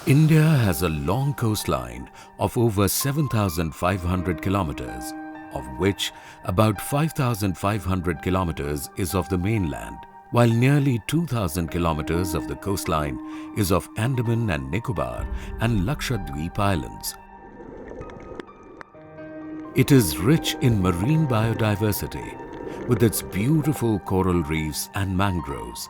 India has a long coastline of over 7,500 kilometers, of which about 5,500 kilometers is of the mainland, while nearly 2,000 kilometers of the coastline is of Andaman and Nicobar and Lakshadweep Islands. It is rich in marine biodiversity, with its beautiful coral reefs and mangroves.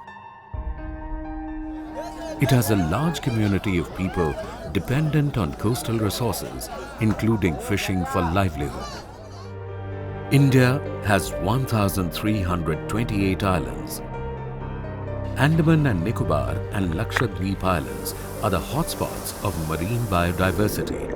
It has a large community of people dependent on coastal resources, including fishing for livelihood. India has 1,328 islands. Andaman and Nicobar and Lakshadweep Islands are the hotspots of marine biodiversity.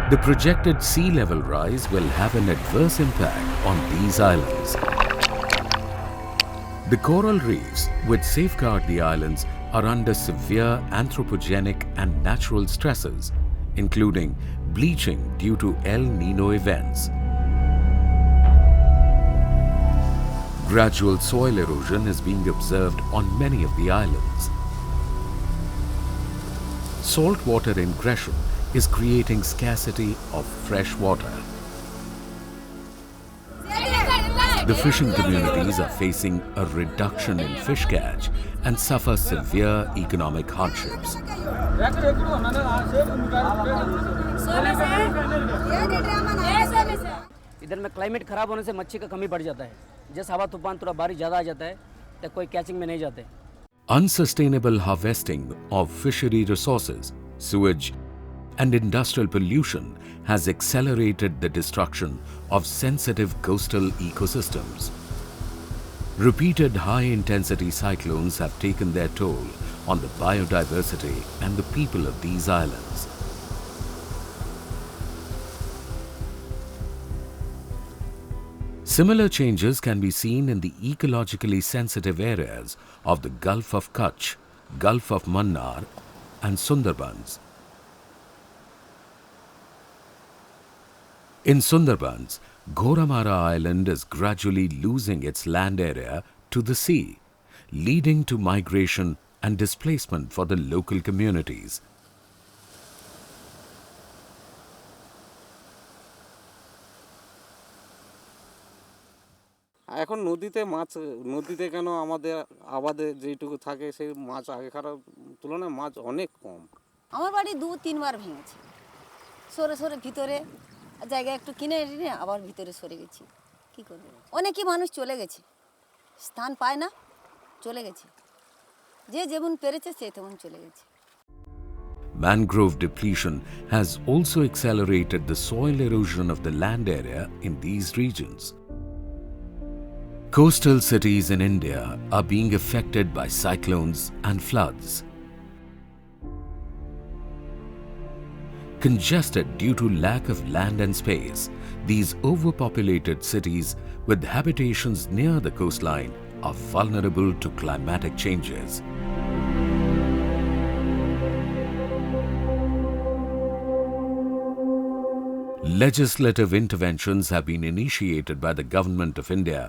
The projected sea level rise will have an adverse impact on these islands. The coral reefs, which safeguard the islands, are under severe anthropogenic and natural stresses, including bleaching due to El Nino events. Gradual soil erosion is being observed on many of the islands. Saltwater ingression is creating scarcity of fresh water. The fishing communities are facing a reduction in fish catch and suffer severe economic hardships. इधर में climate खराब होने से मच्छी का कमी बढ़ जाता है. जैसे हवा तूफान थोड़ा बारिश ज़्यादा आ जाता है तो कोई कैचिंग में नहीं जाते. Unsustainable harvesting of fishery resources, sewage, and industrial pollution has accelerated the destruction of sensitive coastal ecosystems. Repeated high-intensity cyclones have taken their toll on the biodiversity and the people of these islands. Similar changes can be seen in the ecologically sensitive areas of the Gulf of Kutch, Gulf of Mannar, and Sundarbans. In Sundarbans, Ghoramara Island is gradually losing its land area to the sea, leading to migration and displacement for the local communities. এখন নদীতে মাছ নদীতে কেন আমাদের আবাদে যেটুকু থাকে সেই মাছ আগেকার তুলনায় মাছ অনেক কম। আমার বাড়ি 2-3 বার ভেঙেছে, সরে সরে ভিতরে জায়গা একটু কিনে নিয়ে আবার ভিতরে সরে গেছি। কি করব, অনেকই মানুষ চলে গেছে, স্থান পায় না, চলে গেছে, যে যেমন পেরেছে সে তেমন চলে গেছে। Mangrove depletion has also accelerated the soil erosion of the land area in these regions. Coastal cities in India are being affected by cyclones and floods. Congested due to lack of land and space, these overpopulated cities with habitations near the coastline are vulnerable to climatic changes. Legislative interventions have been initiated by the Government of India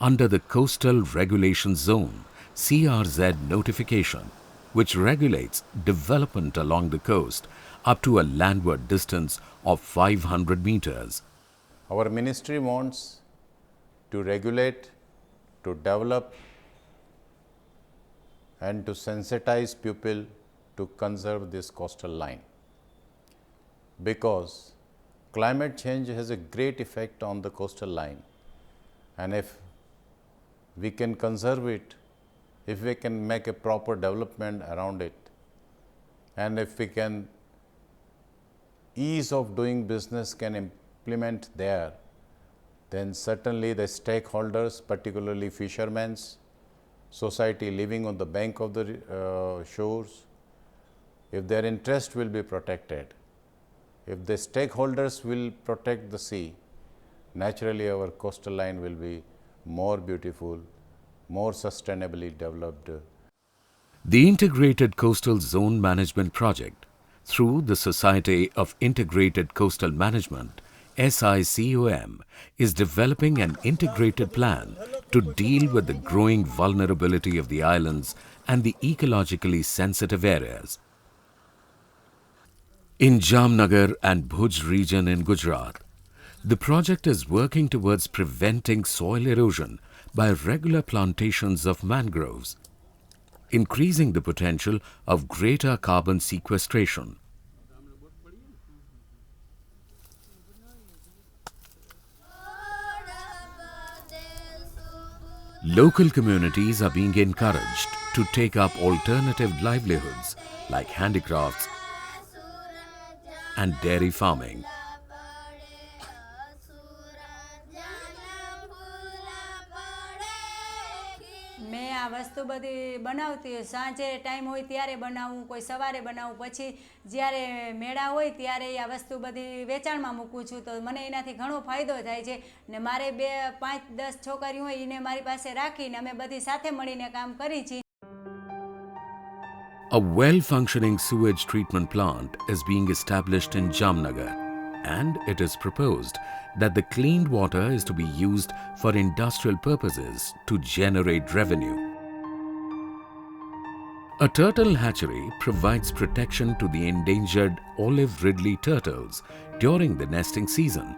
under the Coastal Regulation Zone (CRZ) notification, which regulates development along the coast up to a landward distance of 500 meters. Our ministry wants to regulate, to develop, and to sensitize people to conserve this coastal line, because climate change has a great effect on the coastal line, and if we can conserve it, if we can make a proper development around it, and if we can ease of doing business can implement there, then certainly the stakeholders, particularly fishermen, society living on the bank of the shores, if their interest will be protected, if the stakeholders will protect the sea, naturally our coastal line will be more beautiful, more sustainably developed. The Integrated Coastal Zone Management Project through the Society of Integrated Coastal Management, SICOM, is developing an integrated plan to deal with the growing vulnerability of the islands and the ecologically sensitive areas. In Jamnagar and Bhuj region in Gujarat, the project is working towards preventing soil erosion by regular plantations of mangroves, increasing the potential of greater carbon sequestration. Local communities are being encouraged to take up alternative livelihoods like handicrafts and dairy farming. મેં આ વસ્તુ બધી બનાવતી હોય, સાંજે time હોય ત્યારે બનાવું, કોઈ સવારે બનાવું, પછી જ્યારે મેળા હોય ત્યારે આ વસ્તુ બધી વેચાણમાં મૂકું છું, તો મને એનાથી ઘણો ફાયદો થાય છે ને મારે 2, 5, 10 છોકરીઓ હોય એને મારી પાસે રાખીને અમે બધી સાથે મળીને કામ કરી છીએ. A well-functioning sewage treatment plant is being established in Jamnagar, and it is proposed that the cleaned water is to be used for industrial purposes to generate revenue. A turtle hatchery provides protection to the endangered olive ridley turtles during the nesting season.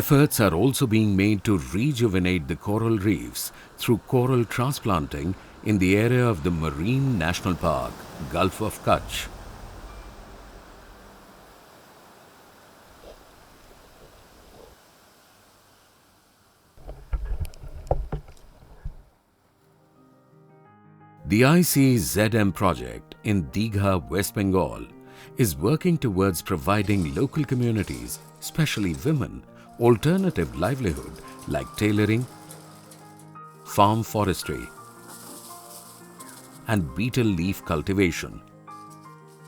Efforts are also being made to rejuvenate the coral reefs through coral transplanting in the area of the Marine National Park, Gulf of Kutch. The ICZM project in Digha, West Bengal, is working towards providing local communities, especially women, alternative livelihood like tailoring, farm forestry, and betel leaf cultivation.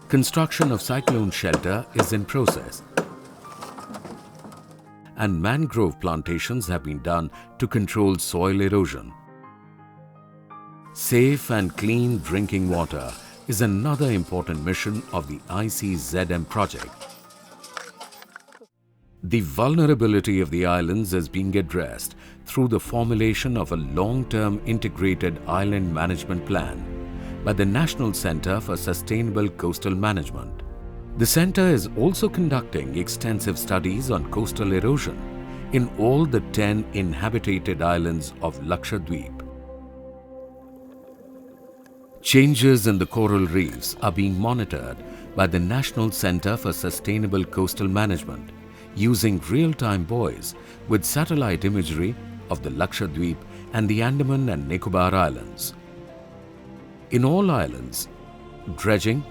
Construction of cyclone shelter is in process, and mangrove plantations have been done to control soil erosion. Safe and clean drinking water is another important mission of the ICZM project. The vulnerability of the islands is being addressed through the formulation of a long-term integrated island management plan by the National Centre for Sustainable Coastal Management. The centre is also conducting extensive studies on coastal erosion in all the 10 inhabited islands of Lakshadweep. Changes in the coral reefs are being monitored by the National Centre for Sustainable Coastal Management using real-time buoys with satellite imagery of the Lakshadweep and the Andaman and Nicobar Islands. In all islands, dredging,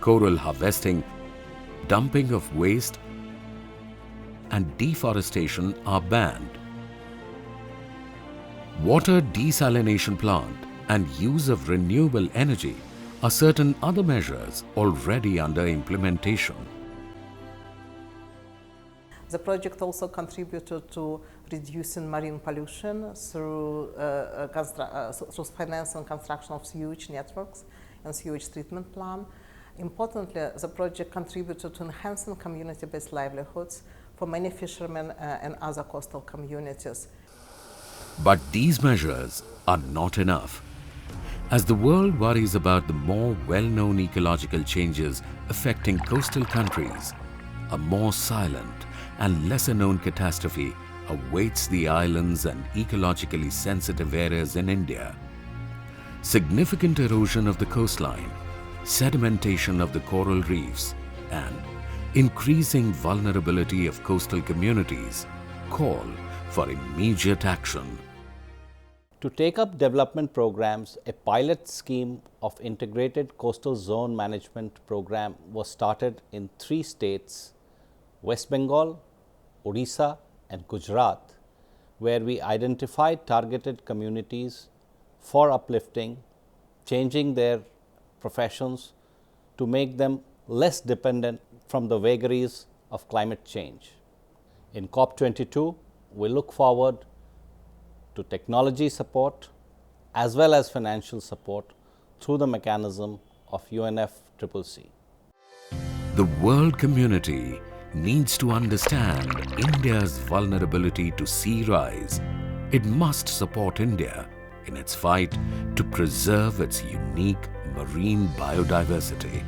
coral harvesting, dumping of waste and deforestation are banned. Water desalination plant and use of renewable energy are certain other measures already under implementation. The project also contributed to reducing marine pollution through finance and construction of sewage networks and sewage treatment plant. Importantly, the project contributed to enhancing community-based livelihoods for many fishermen and other coastal communities. But these measures are not enough. As the world worries about the more well-known ecological changes affecting coastal countries, a more silent and lesser-known catastrophe awaits the islands and ecologically sensitive areas in India. Significant erosion of the coastline, sedimentation of the coral reefs, and increasing vulnerability of coastal communities call for immediate action. To take up development programs, a pilot scheme of integrated coastal zone management program was started in 3 states, West Bengal, Odisha and Gujarat, where we identified targeted communities for uplifting, changing their professions to make them less dependent from the vagaries of climate change. In COP22, we look forward to technology support as well as financial support through the mechanism of UNFCCC. The world community needs to understand India's vulnerability to sea rise. It must support India in its fight to preserve its unique marine biodiversity.